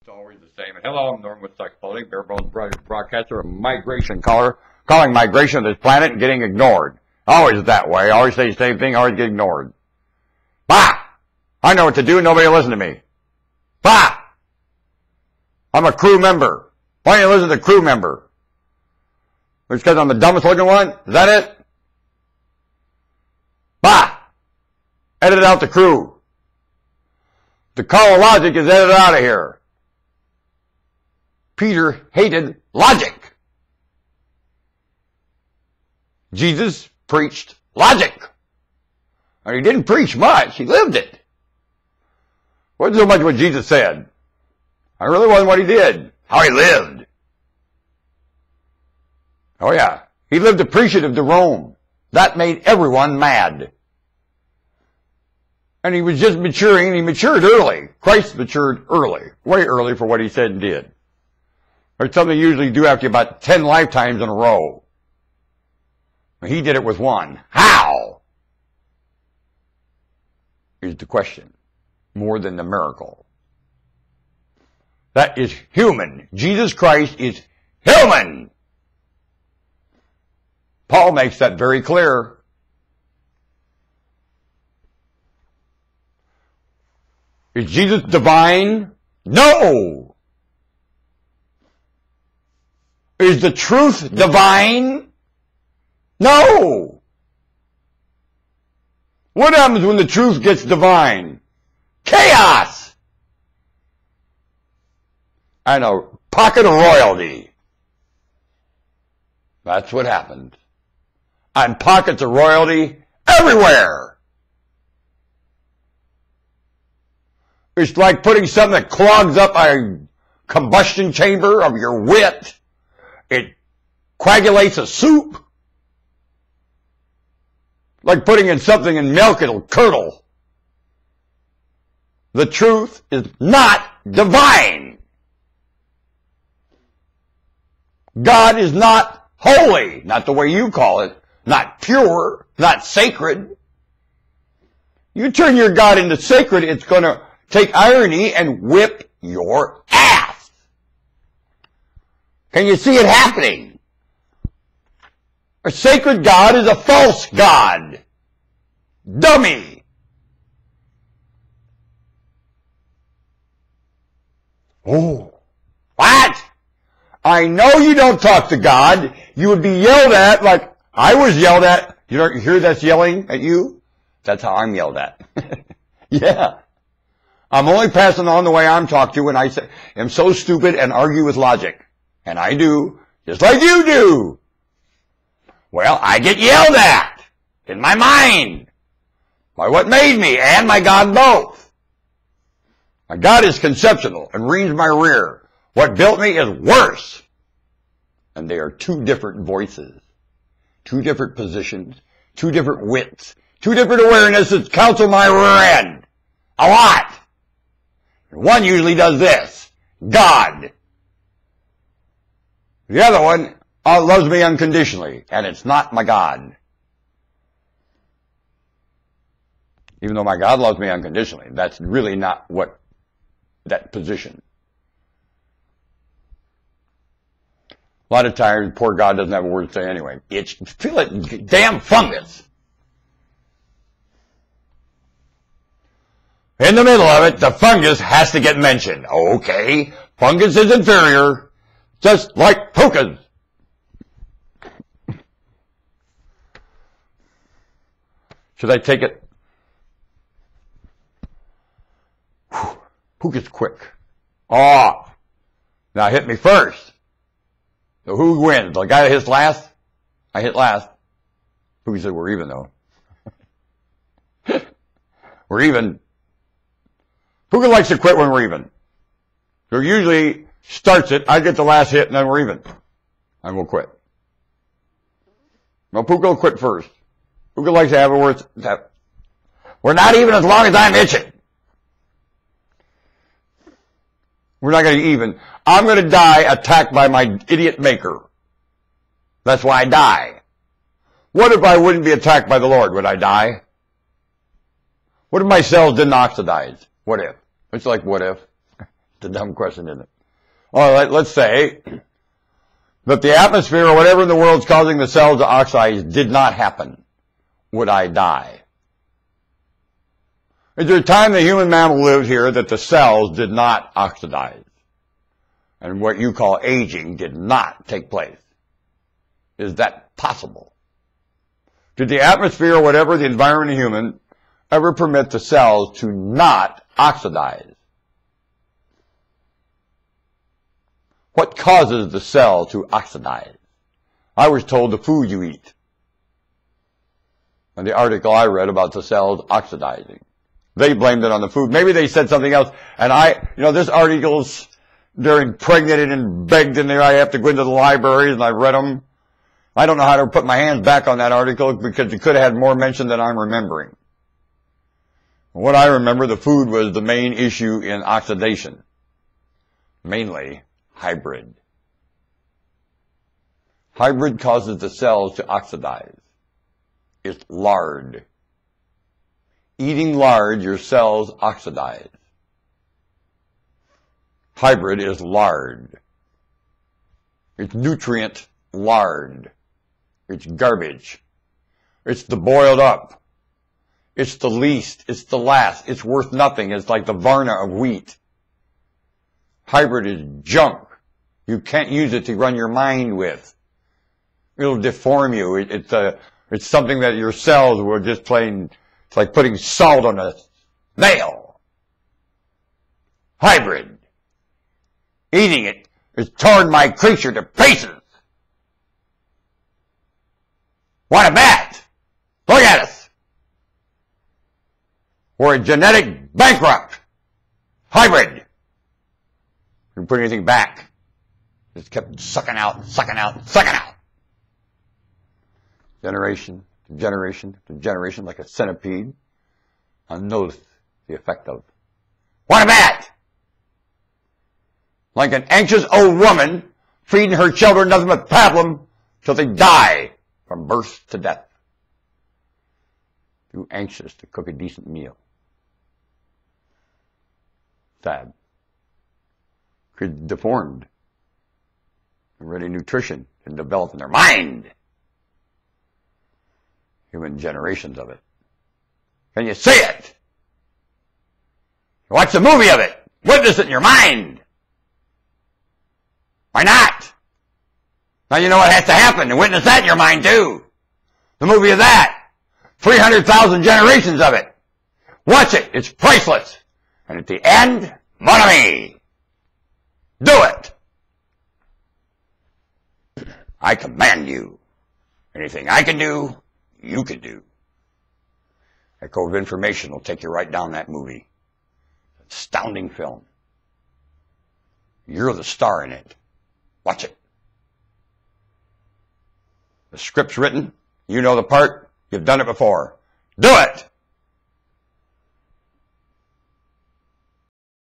It's always the same. Hello, I'm Norm with Sex Politics, bare bones broadcaster, a migration caller, calling migration of this planet and getting ignored. Always that way. Always say the same thing, always get ignored. Bah! I know what to do, nobody will listen to me. Bah! I'm a crew member. Why don't you listen to the crew member? It's because I'm the dumbest looking one? Is that it? Bah! Edit out the crew. The call of logic is edited out of here. Peter hated logic. Jesus preached logic. And he didn't preach much, he lived it. It wasn't so much what Jesus said. It really wasn't what he did, how he lived. Oh yeah, he lived appreciative to Rome. That made everyone mad. And he was just maturing, and he matured early. Christ matured early, way early for what he said and did. There's something you usually do after about 10 lifetimes in a row. He did it with one. How? Is the question. More than the miracle. That is human. Jesus Christ is human. Paul makes that very clear. Is Jesus divine? No. Is the truth divine? No. What happens when the truth gets divine? Chaos! And a pocket of royalty. That's what happened. And pockets of royalty everywhere. It's like putting something that clogs up a combustion chamber of your wit. It coagulates a soup. Like putting in something in milk, it'll curdle. The truth is not divine. God is not holy, not the way you call it, not pure, not sacred. You turn your God into sacred, it's going to take irony and whip your ass. Can you see it happening? A sacred God is a false God. Dummy. Oh, what? I know you don't talk to God. You would be yelled at like I was yelled at. You don't hear that's yelling at you? That's how I'm yelled at. Yeah. I'm only passing on the way I'm talked to when I am so stupid and argue with logic. And I do, just like you do. Well, I get yelled at in my mind by what made me and my God both. My God is conceptual and reams my rear. What built me is worse. And they are two different voices, two different positions, two different wits, two different awarenesses counsel my rear end. A lot. One usually does this. God. The other one loves me unconditionally, and it's not my God. Even though my God loves me unconditionally, that's really not what that position. A lot of times, poor God doesn't have a word to say anyway. Feel it, damn fungus. In the middle of it, the fungus has to get mentioned. Okay, fungus is inferior, just like hookahs. Should I take it? Hookah's quick. Oh, now hit me first. So who wins? The guy that hits last? I hit last. Hookah said we're even though. We're even. Who likes to quit when we're even? So usually starts it, I get the last hit, and then we're even. And we'll quit. No, Puka will quit first. Puka likes to have a word. We're not even as long as I'm itching. We're not going to even. I'm going to die attacked by my idiot maker. That's why I die. What if I wouldn't be attacked by the Lord? Would I die? What if my cells didn't oxidize? What if? It's like, what if? It's a dumb question, isn't it? All right, let's say that the atmosphere or whatever in the world is causing the cells to oxidize did not happen. Would I die? Is there a time the human mammal lived here that the cells did not oxidize? And what you call aging did not take place? Is that possible? Did the atmosphere or whatever the environment of human ever permit the cells to not oxidize? What causes the cell to oxidize? I was told the food you eat. And the article I read about the cells oxidizing. They blamed it on the food. Maybe they said something else. And this article's, they're impregnated and begged in there. I have to go into the libraries and I read them. I don't know how to put my hands back on that article because it could have had more mention than I'm remembering. What I remember, the food was the main issue in oxidation. Mainly hybrid. Hybrid causes the cells to oxidize. It's lard. Eating lard, your cells oxidize. Hybrid is lard. It's nutrient lard. It's garbage. It's the boiled up. It's the least. It's the last. It's worth nothing. It's like the Varna of wheat. Hybrid is junk. You can't use it to run your mind with. It'll deform you. It's something that your cells were just plain, it's like putting salt on a nail. Hybrid. Eating it has torn my creature to pieces. What a bat! Look at us. We're a genetic bankrupt. Hybrid. Didn't put anything back. Just kept sucking out, sucking out, sucking out. Generation to generation to generation, like a centipede, unnoticed the effect of. What a bat! Like an anxious old woman feeding her children nothing but pablum till they die from birth to death. Too anxious to cook a decent meal. Sad. Kids deformed. Already nutrition and developed in their mind. Human generations of it. Can you see it? Watch a movie of it. Witness it in your mind. Why not? Now you know what has to happen to witness that in your mind too. The movie of that. 300,000 generations of it. Watch it. It's priceless. And at the end, mon ami. Do it. I command you. Anything I can do, you can do. Echo of Information will take you right down that movie. Astounding film. You're the star in it. Watch it. The script's written. You know the part. You've done it before. Do it!